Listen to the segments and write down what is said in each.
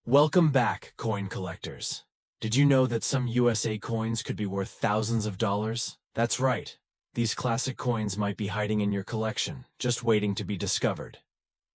Welcome back, coin collectors. Did you know that some USA coins could be worth thousands of dollars? That's right. These classic coins might be hiding in your collection, just waiting to be discovered.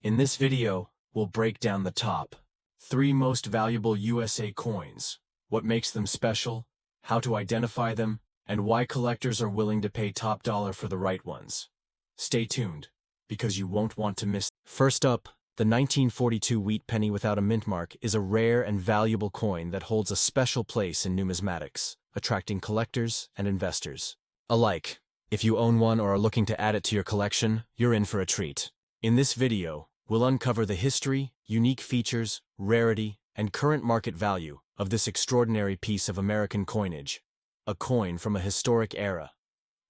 In this video, we'll break down the top 3 most valuable USA coins, what makes them special, how to identify them, and why collectors are willing to pay top dollar for the right ones. Stay tuned, because you won't want to miss. First up, the 1942 wheat penny without a mint mark is a rare and valuable coin that holds a special place in numismatics, attracting collectors and investors alike. If you own one or are looking to add it to your collection, you're in for a treat. In this video, we'll uncover the history, unique features, rarity, and current market value of this extraordinary piece of American coinage, a coin from a historic era.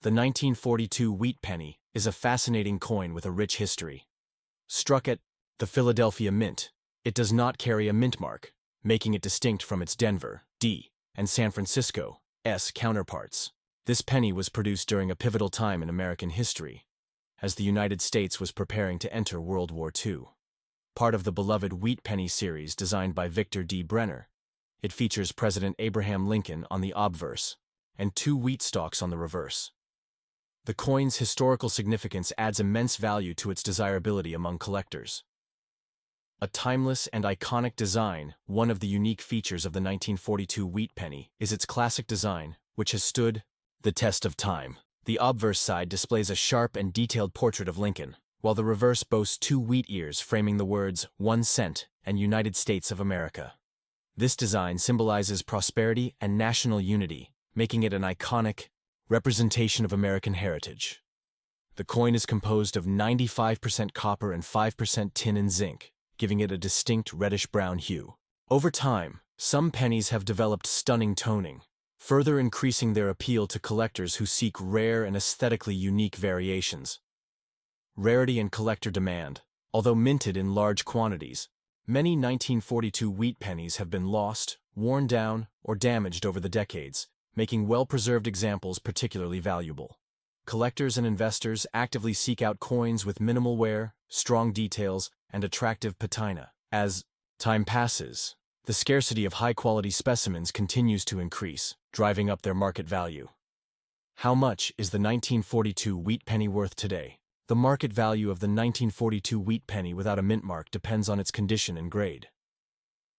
The 1942 wheat penny is a fascinating coin with a rich history. Struck at the Philadelphia Mint, it does not carry a mint mark, making it distinct from its Denver, D, and San Francisco, S counterparts. This penny was produced during a pivotal time in American history, as the United States was preparing to enter World War II. Part of the beloved wheat penny series designed by Victor D. Brenner, it features President Abraham Lincoln on the obverse and 2 wheat stalks on the reverse. The coin's historical significance adds immense value to its desirability among collectors. A timeless and iconic design, one of the unique features of the 1942 wheat penny is its classic design, which has stood the test of time. The obverse side displays a sharp and detailed portrait of Lincoln, while the reverse boasts 2 wheat ears framing the words 1 cent and United States of America. This design symbolizes prosperity and national unity, making it an iconic representation of American heritage. The coin is composed of 95% copper and 5% tin and zinc, giving it a distinct reddish-brown hue. Over time, some pennies have developed stunning toning, further increasing their appeal to collectors who seek rare and aesthetically unique variations. Rarity and collector demand. Although minted in large quantities, many 1942 wheat pennies have been lost, worn down, or damaged over the decades, making well-preserved examples particularly valuable. Collectors and investors actively seek out coins with minimal wear, strong details, and attractive patina. As time passes, the scarcity of high-quality specimens continues to increase, driving up their market value. How much is the 1942 wheat penny worth today? The market value of the 1942 wheat penny without a mint mark depends on its condition and grade.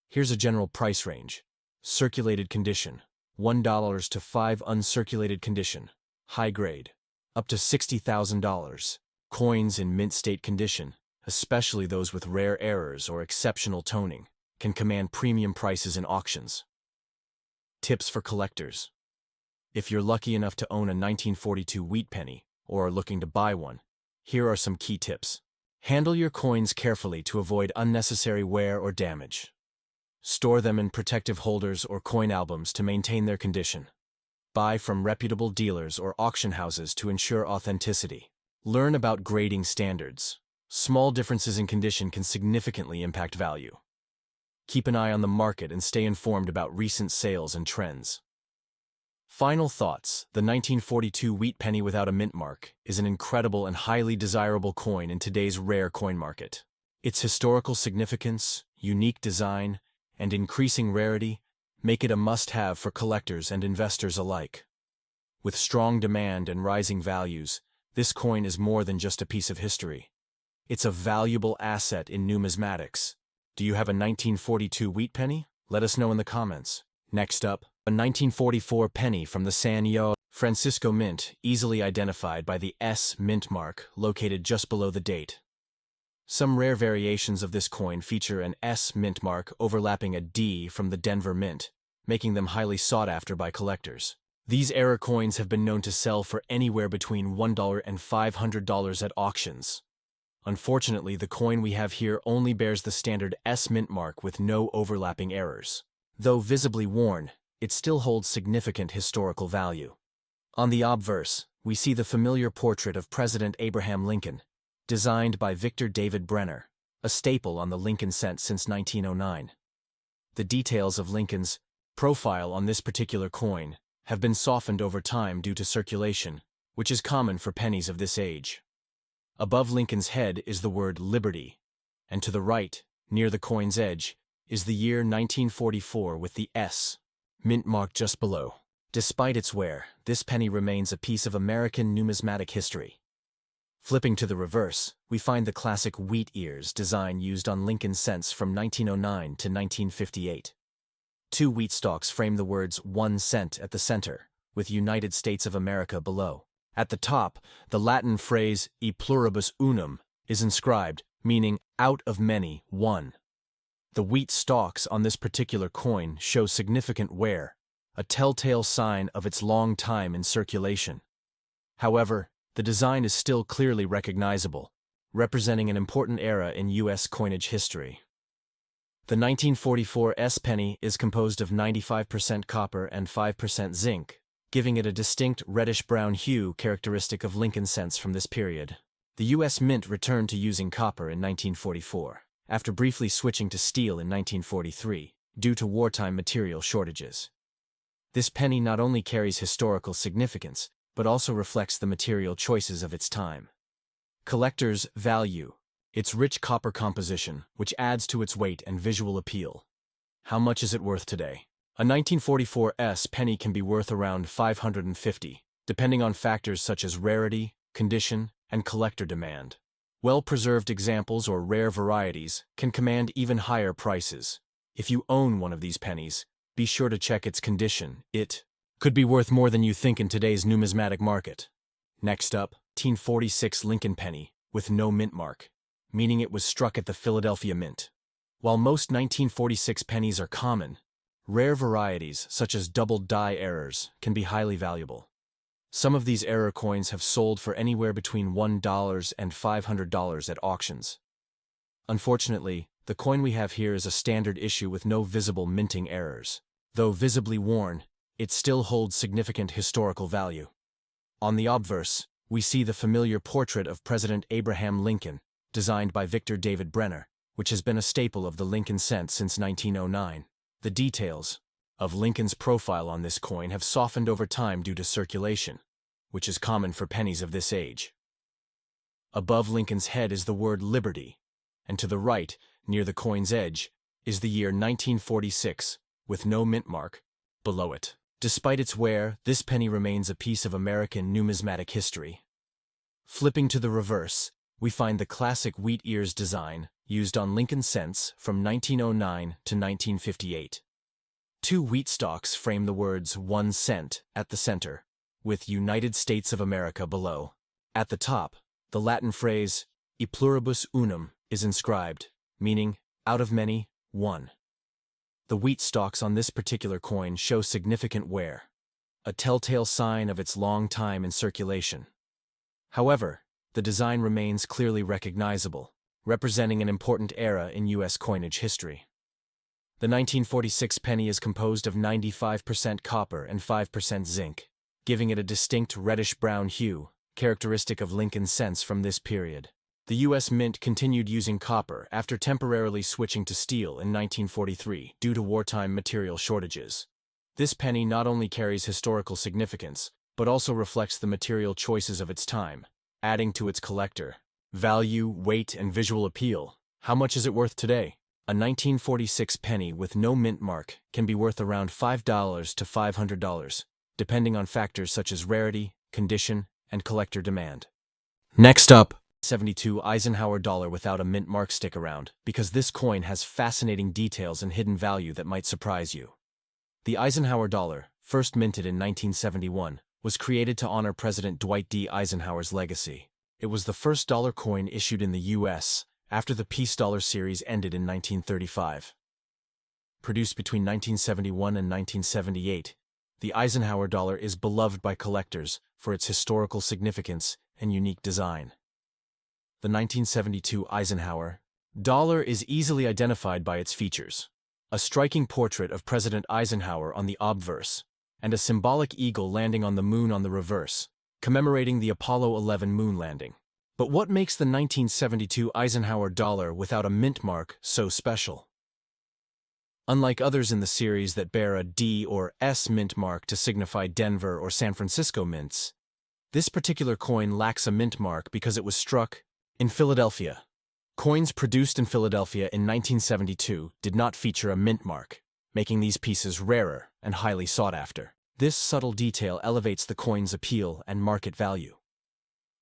Here's a general price range. Circulated condition, $1 to $5. Uncirculated condition, high grade, up to $60,000. Coins in mint state condition, especially those with rare errors or exceptional toning, can command premium prices in auctions. Tips for collectors. If you're lucky enough to own a 1942 wheat penny, or are looking to buy one, here are some key tips. Handle your coins carefully to avoid unnecessary wear or damage. Store them in protective holders or coin albums to maintain their condition. Buy from reputable dealers or auction houses to ensure authenticity. Learn about grading standards. Small differences in condition can significantly impact value. Keep an eye on the market and stay informed about recent sales and trends. Final thoughts. The 1942 wheat penny without a mint mark is an incredible and highly desirable coin in today's rare coin market. Its historical significance, unique design, and increasing rarity make it a must-have for collectors and investors alike. With strong demand and rising values, this coin is more than just a piece of history. It's a valuable asset in numismatics. Do you have a 1942 wheat penny? Let us know in the comments. Next up, a 1944 penny from the San Francisco Mint, easily identified by the S mint mark located just below the date. Some rare variations of this coin feature an S mint mark overlapping a D from the Denver Mint, making them highly sought after by collectors. These era coins have been known to sell for anywhere between $1 and $500 at auctions. Unfortunately, the coin we have here only bears the standard S mint mark with no overlapping errors. Though visibly worn, it still holds significant historical value. On the obverse, we see the familiar portrait of President Abraham Lincoln, designed by Victor David Brenner, a staple on the Lincoln cent since 1909. The details of Lincoln's profile on this particular coin have been softened over time due to circulation, which is common for pennies of this age. Above Lincoln's head is the word Liberty, and to the right, near the coin's edge, is the year 1944 with the S mint mark just below. Despite its wear, this penny remains a piece of American numismatic history. Flipping to the reverse, we find the classic wheat ears design used on Lincoln cents from 1909 to 1958. Two wheat stalks frame the words 1 cent at the center, with United States of America below. At the top, the Latin phrase e pluribus unum is inscribed, meaning out of many, one. The wheat stalks on this particular coin show significant wear, a telltale sign of its long time in circulation. However, the design is still clearly recognizable, representing an important era in U.S. coinage history. The 1944 S penny is composed of 95% copper and 5% zinc, giving it a distinct reddish-brown hue characteristic of Lincoln cents from this period. The U.S. Mint returned to using copper in 1944, after briefly switching to steel in 1943, due to wartime material shortages. This penny not only carries historical significance, but also reflects the material choices of its time. Collectors value its rich copper composition, which adds to its weight and visual appeal. How much is it worth today? A 1944 S penny can be worth around $550, depending on factors such as rarity, condition, and collector demand. Well-preserved examples or rare varieties can command even higher prices. If you own one of these pennies, be sure to check its condition. It could be worth more than you think in today's numismatic market. Next up, 1946 Lincoln penny, with no mint mark, meaning it was struck at the Philadelphia Mint. While most 1946 pennies are common, rare varieties, such as double die errors, can be highly valuable. Some of these error coins have sold for anywhere between $1 and $500 at auctions. Unfortunately, the coin we have here is a standard issue with no visible minting errors. Though visibly worn, it still holds significant historical value. On the obverse, we see the familiar portrait of President Abraham Lincoln, designed by Victor David Brenner, which has been a staple of the Lincoln cent since 1909. The details of Lincoln's profile on this coin have softened over time due to circulation, which is common for pennies of this age. Above Lincoln's head is the word Liberty, and to the right, near the coin's edge, is the year 1946, with no mint mark below it. Despite its wear, this penny remains a piece of American numismatic history. Flipping to the reverse, we find the classic wheat ears design used on Lincoln cents from 1909 to 1958. Two wheat stalks frame the words 1 cent at the center, with United States of America below. At the top, the Latin phrase e pluribus unum is inscribed, meaning out of many, one. The wheat stalks on this particular coin show significant wear, a telltale sign of its long time in circulation. However, the design remains clearly recognizable, representing an important era in U.S. coinage history. The 1946 penny is composed of 95% copper and 5% zinc, giving it a distinct reddish-brown hue, characteristic of Lincoln cents from this period. The U.S. Mint continued using copper after temporarily switching to steel in 1943 due to wartime material shortages. This penny not only carries historical significance, but also reflects the material choices of its time, adding to its collector value, weight, and visual appeal. How much is it worth today? A 1946 penny with no mint mark can be worth around $5 to $500, depending on factors such as rarity, condition, and collector demand. Next up, 72 Eisenhower dollar without a mint mark. Stick around, because this coin has fascinating details and hidden value that might surprise you. The Eisenhower dollar, first minted in 1971, was created to honor President Dwight D. Eisenhower's legacy. It was the first dollar coin issued in the U.S. after the Peace Dollar series ended in 1935. Produced between 1971 and 1978, the Eisenhower dollar is beloved by collectors for its historical significance and unique design. The 1972 Eisenhower dollar is easily identified by its features: a striking portrait of President Eisenhower on the obverse, and a symbolic eagle landing on the moon on the reverse, commemorating the Apollo 11 moon landing. But what makes the 1972 Eisenhower dollar without a mint mark so special? Unlike others in the series that bear a D or S mint mark to signify Denver or San Francisco mints, this particular coin lacks a mint mark because it was struck in Philadelphia. Coins produced in Philadelphia in 1972 did not feature a mint mark, making these pieces rarer and highly sought after. This subtle detail elevates the coin's appeal and market value.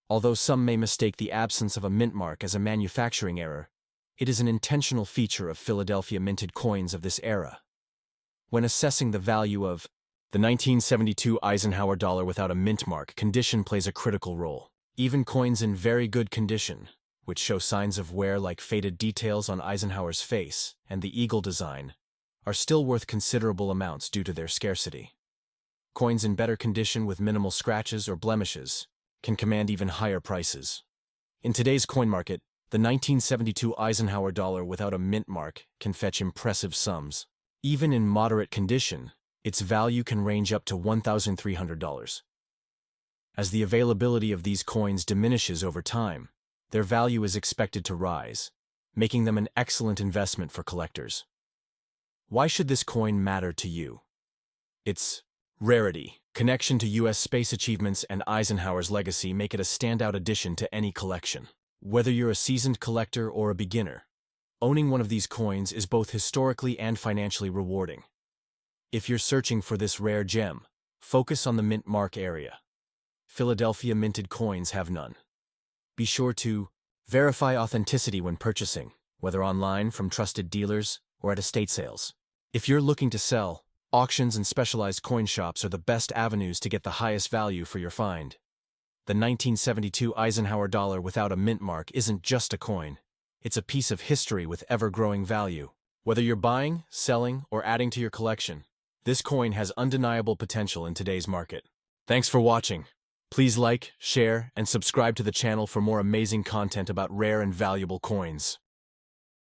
Although some may mistake the absence of a mint mark as a manufacturing error, it is an intentional feature of Philadelphia minted coins of this era. When assessing the value of the 1972 Eisenhower dollar without a mint mark, condition plays a critical role. Even coins in very good condition, which show signs of wear like faded details on Eisenhower's face and the eagle design, are still worth considerable amounts due to their scarcity. Coins in better condition with minimal scratches or blemishes can command even higher prices. In today's coin market, the 1972 Eisenhower dollar without a mint mark can fetch impressive sums. Even in moderate condition, its value can range up to $1,300. As the availability of these coins diminishes over time, their value is expected to rise, making them an excellent investment for collectors. Why should this coin matter to you? Its rarity, connection to U.S. space achievements, and Eisenhower's legacy make it a standout addition to any collection. Whether you're a seasoned collector or a beginner, owning one of these coins is both historically and financially rewarding. If you're searching for this rare gem, focus on the mint mark area. Philadelphia minted coins have none. Be sure to verify authenticity when purchasing, whether online from trusted dealers or at estate sales. If you're looking to sell, auctions and specialized coin shops are the best avenues to get the highest value for your find. The 1972 Eisenhower dollar without a mint mark isn't just a coin. It's a piece of history with ever-growing value. Whether you're buying, selling, or adding to your collection, this coin has undeniable potential in today's market. Thanks for watching. Please like, share, and subscribe to the channel for more amazing content about rare and valuable coins.